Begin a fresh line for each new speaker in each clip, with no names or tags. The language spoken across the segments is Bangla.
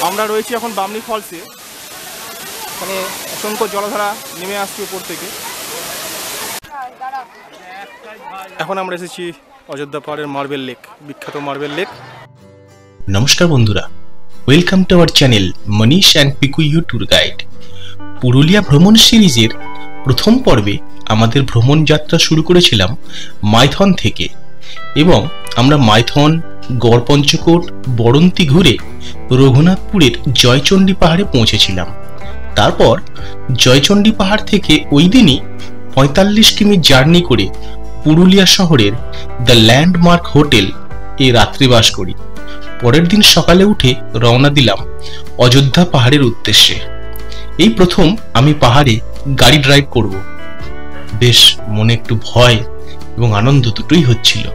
আমরা রয়েছি এখন বামনি ফলসে। এখানে অসংখ্য জলধারা নেমে আসছে উপর থেকে। এখন আমরা এসেছি অযোধ্যা পাহাড়ের মার্বেল লেক, বিখ্যাত মার্বেল লেক।
নমস্কার বন্ধুরা, welcome to our channel Manish and Piku you tour guide. Purulia ভ্রমণ সিরিজের প্রথম পর্বে আমাদের ভ্রমণ যাত্রা শুরু করেছিলাম মাইথন থেকে, এবং আমরা মাইথন, গড়পঞ্চকোট, বড়ন্তি ঘুরে রঘুনাথপুরের জয়চণ্ডী পাহাড়ে পৌঁছেছিলাম। তারপর জয়চণ্ডী পাহাড় থেকে ওই দিনই 45 কিমি জার্নি করে পুরুলিয়া শহরের দ্য ল্যান্ডমার্ক হোটেল এ রাত্রিবাস করি। পরের দিন সকালে উঠে রওনা দিলাম অযোধ্যা পাহাড়ের উদ্দেশ্যে। এই প্রথম আমি পাহাড়ে গাড়ি ড্রাইভ করব। বেশ মনে একটু ভয় এবং আনন্দ দুটোই হচ্ছিল।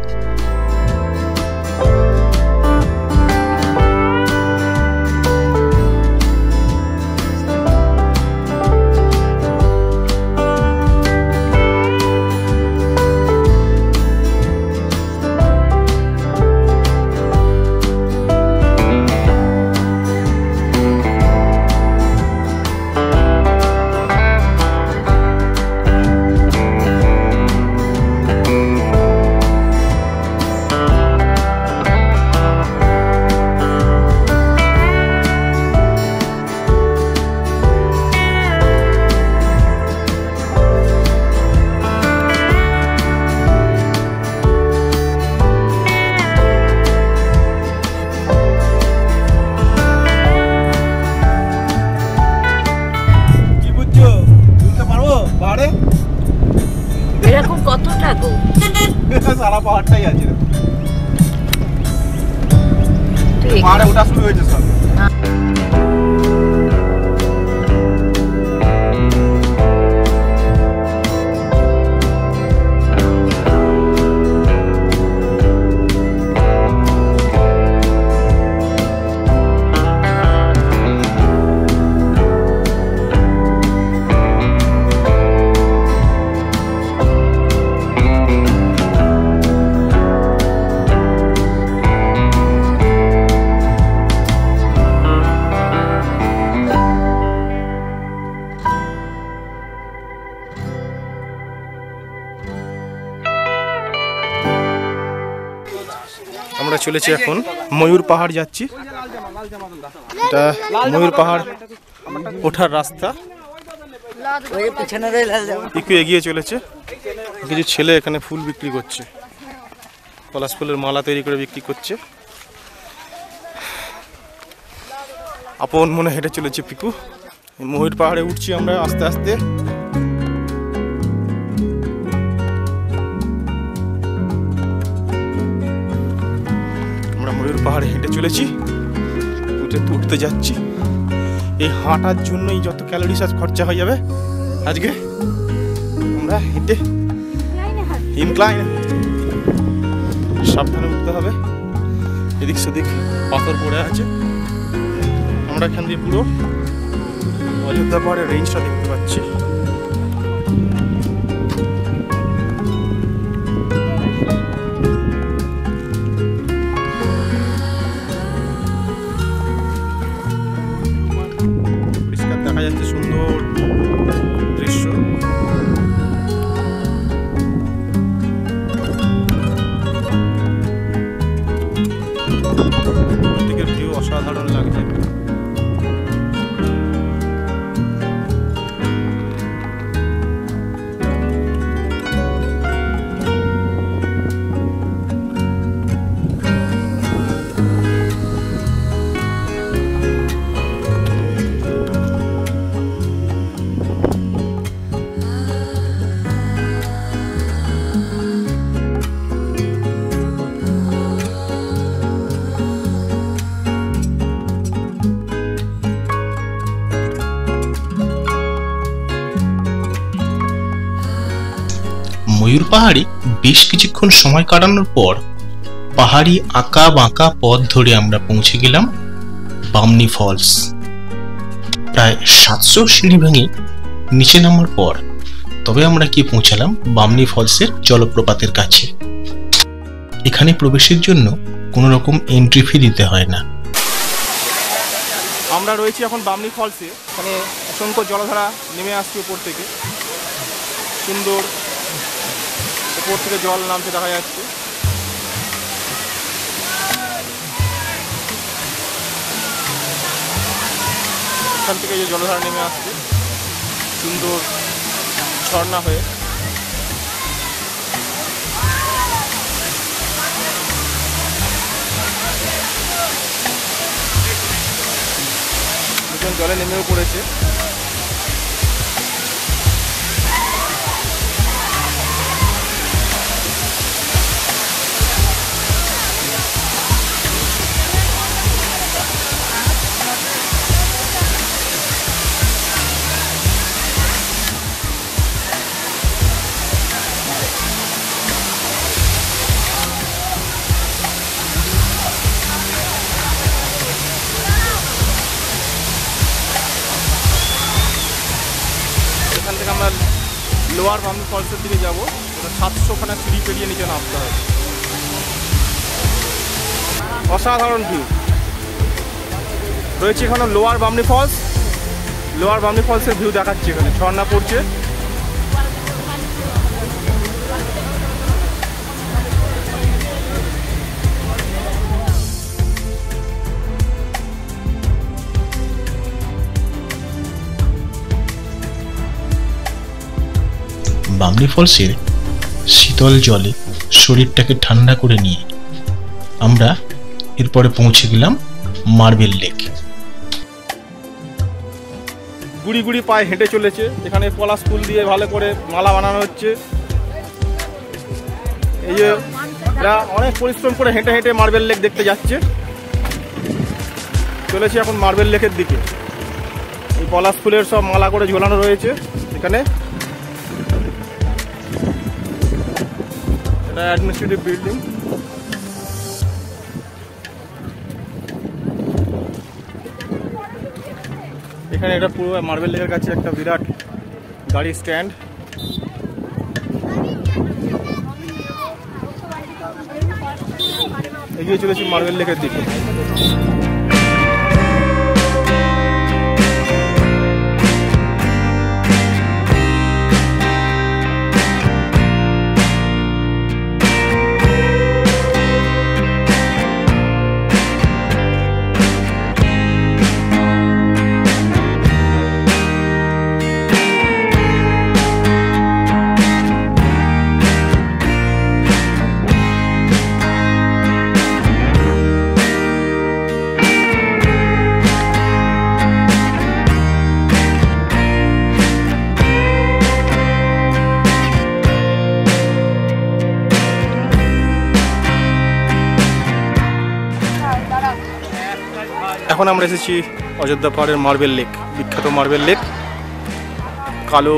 এরকম কতটা গো?
সারা পাহাড়টাই আছে, পাহাড়ে ওঠা শুরু হয়েছে সব। আমরা চলেছি এখন ময়ূর পাহাড় যাচ্ছি। এটা ময়ূর পাহাড় ওঠার রাস্তা। একটু এগিয়ে চলেছে। কিছু ছেলে এখানে ফুল বিক্রি করছে, পলাশ ফুলের মালা তৈরি করে বিক্রি করছে। আপন মনে হেঁটে চলেছে পিকু। ময়ূর পাহাড়ে উঠছি আমরা আস্তে আস্তে। ময়ূর পাহাড়ে হেঁটে চলেছি, উঠতে যাচ্ছি। এই হাঁটার জন্যই যত ক্যালোরিজ আজ খরচা হয়ে যাবে আজকে। আমরা হেঁটে ইনক্লাইন, সাবধানে উঠতে হবে। এদিক সেদিক পাথর পড়ে আছে। আমরা এখান দিয়ে পুরো অযোধ্যা পাহাড়ের রেঞ্জটা দেখতে পাচ্ছি। দেখা যাচ্ছে সুন্দর দৃশ্য। দিকের ভিউ অসাধারণ লাগছে।
ময়ূর পাহাড়ে বেশ কিছুক্ষণ সময় কাটানোর পর পাহাড়ি আঁকা বাঁকা পথ ধরে আমরা পৌঁছে গেলাম বামনি ফলস। প্রায় 700 সিঁড়ি ভেঙে নিচে নামার পর তবে আমরা গিয়ে পৌঁছালাম বামনি ফলসের জলপ্রপাতের কাছে। এখানে প্রবেশের জন্য কোনো রকম এন্ট্রি ফি দিতে হয় না।
আমরা রয়েছি এখন বামনি ফলসে। এখানে অসংখ্য জলধারা নেমে আসছে উপর থেকে, সুন্দর উপর থেকে জল নামতে দেখা যাচ্ছে। এখান থেকে যে জলধারা নেমে আসছে সুন্দর ঝর্ণা হয়ে। দুজন জলে নেমেও পড়েছে। এখান থেকে আমরা লোয়ার বামনি ফলসের দিকে যাবো। ওটা 700খানা সিঁড়ি পেরিয়ে নিচে নামতে হবে। অসাধারণ ভিউ রয়েছে এখানে lower Bamni falls. Lower Bamni ফলসের ভিউ দেখাচ্ছে, এখানে ঝর্ণা পড়ছে।
বামনি ফলসের শীতল জলে শরীরটাকে ঠান্ডা করে নিয়ে আমরা এরপরে পৌঁছে গেলাম মার্বেল লেক।
গুড়ি গুড়ি পায়ে হেঁটে চলেছে। এখানে পলাশ ফুল দিয়ে ভালো করে মালা বানানো হচ্ছে। এই যে এরা অনেক পরিশ্রম করে হেঁটে হেঁটে মার্বেল লেক দেখতে যাচ্ছে। চলেছে এখন মার্বেল লেকের দিকে। এই পলাশ ফুলের সব মালা করে ঝোলানো রয়েছে এখানে। এটা অ্যাডমিনিস্ট্রেটিভ বিল্ডিং। এখানে এটা পুরো মার্বেল লেকের কাছে একটা বিরাট গাড়ি স্ট্যান্ড। এগিয়ে চলেছি মার্বেল লেকের দিকে। এখন আমরা এসেছি অযোধ্যা পাহাড়ের মার্বেল লেক, বিখ্যাত মার্বেল লেক। কালো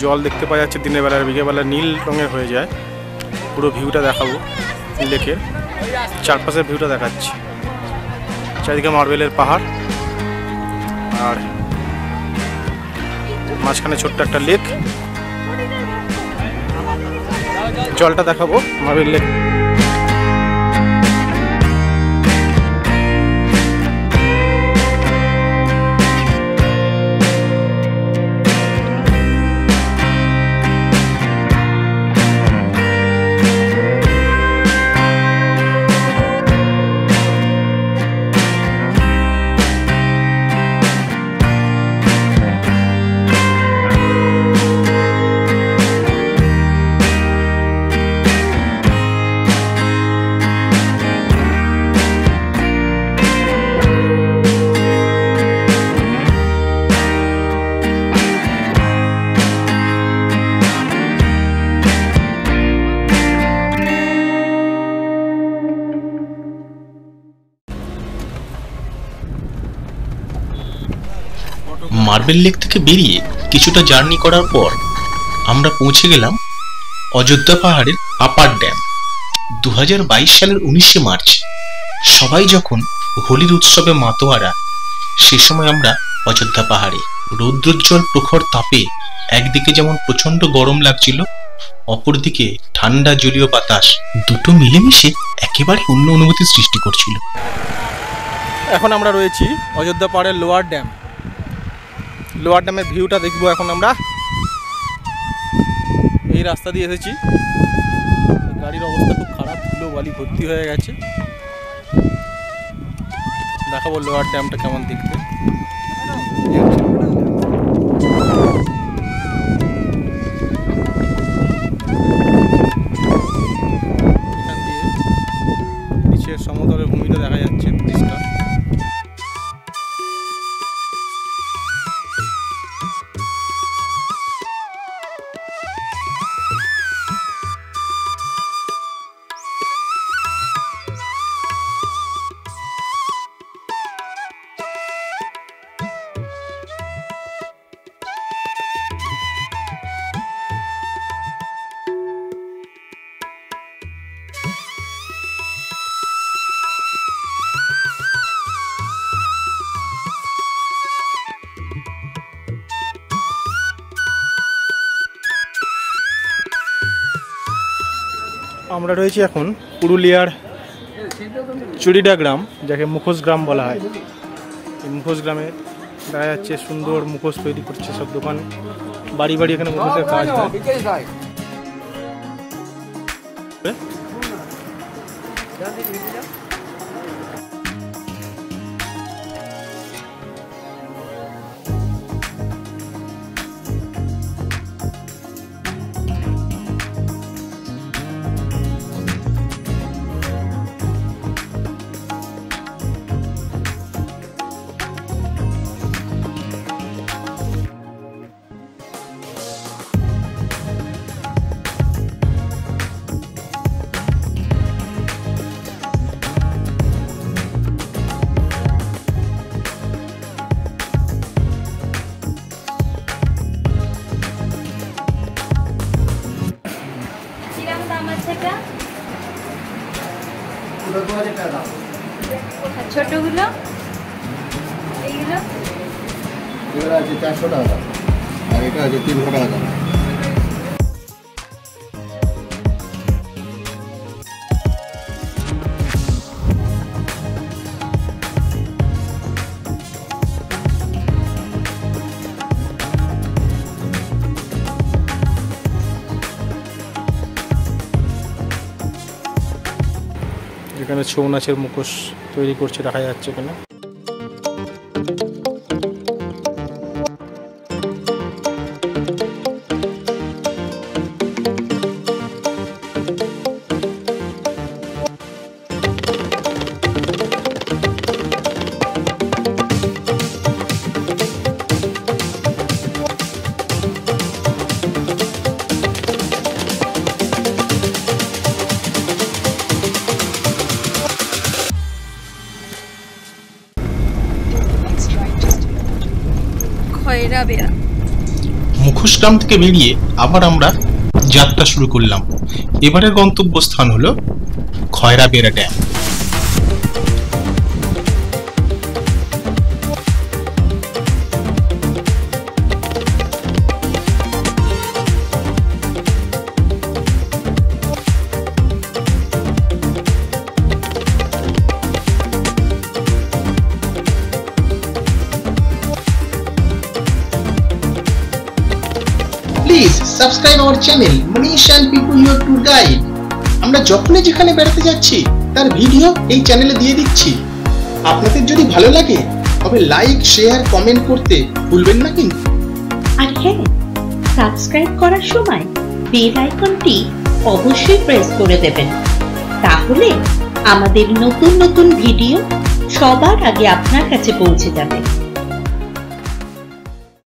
জল দেখতে পাওয়া যাচ্ছে দিনের বেলা, বিকেলবেলা নীল রঙের হয়ে যায়। পুরো ভিউটা দেখাবো লেকের, চারপাশের ভিউটা দেখাচ্ছি। চারিদিকে মার্বেলের পাহাড় আর মাঝখানে ছোট্ট একটা লেক। জলটা দেখাবো মার্বেল লেক।
মার্বেল লেক থেকে বেরিয়ে কিছুটা জার্নি করার পর আমরা পৌঁছে গেলাম অযোধ্যা পাহাড়ের আপার ড্যাম। 2022 সালের 19শে মার্চ সবাই যখন হোলির উৎসবে মাতোয়ারা, সে সময় আমরা অযোধ্যা পাহাড়ে। রৌদ্রোজ্জ্বল প্রখর তাপে একদিকে যেমন প্রচন্ড গরম লাগছিল, অপরদিকে ঠান্ডা জলীয় বাতাস, দুটো মিলেমিশে একেবারে অন্য অনুভূতি সৃষ্টি করছিল।
এখন আমরা রয়েছি অযোধ্যা পাহাড়ের লোয়ার ড্যাম। লোয়ার ড্যামের ভিউটা দেখবো এখন আমরা। এই রাস্তা দিয়ে এসেছি, গাড়ির অবস্থা খুব খারাপ, ধুলো বালি ভর্তি হয়ে গেছে। দেখাবো লোয়ার ড্যামটা কেমন দেখতে। এখান দিয়ে নিচের সমতলের ভূমিটা দেখা যাচ্ছে পরিষ্কার। আমরা রয়েছি এখন পুরুলিয়ার চুড়িডা গ্রাম, যাকে মুখোশ গ্রাম বলা হয়। এই মুখোশ গ্রামে দেখা যাচ্ছে সুন্দর মুখোশ তৈরি করছে সব দোকান, বাড়ি বাড়ি এখানে মুখোশের কাজ হয়।
ছোটগুলো এইগুলো
এগুলো আছে 400 টাকা আর এটা আছে 300 টাকা দাম।
এখানে ছৌ নাচের মুখোশ তৈরি করছে দেখা যাচ্ছে এখানে।
মুখোশ গ্রাম থেকে বেরিয়ে আবার আমরা যাত্রা শুরু করলাম। এবারের গন্তব্যস্থান হলো Khairabera dam.
Please subscribe our channel Manish and people your tour guide. আমরা যখনই যেখানে বেড়াতে যাচ্ছি তার ভিডিও এই চ্যানেলে দিয়ে দিচ্ছি। আপনাদের যদি ভালো লাগে তবে লাইক, শেয়ার, কমেন্ট করতে ভুলবেন না কিন্তু।
আর হ্যাঁ, সাবস্ক্রাইব করার সময় বেল আইকনটি অবশ্যই প্রেস করে দেবেন, তাহলে আমাদের নতুন নতুন ভিডিও সবার আগে আপনার কাছে পৌঁছে যাবে।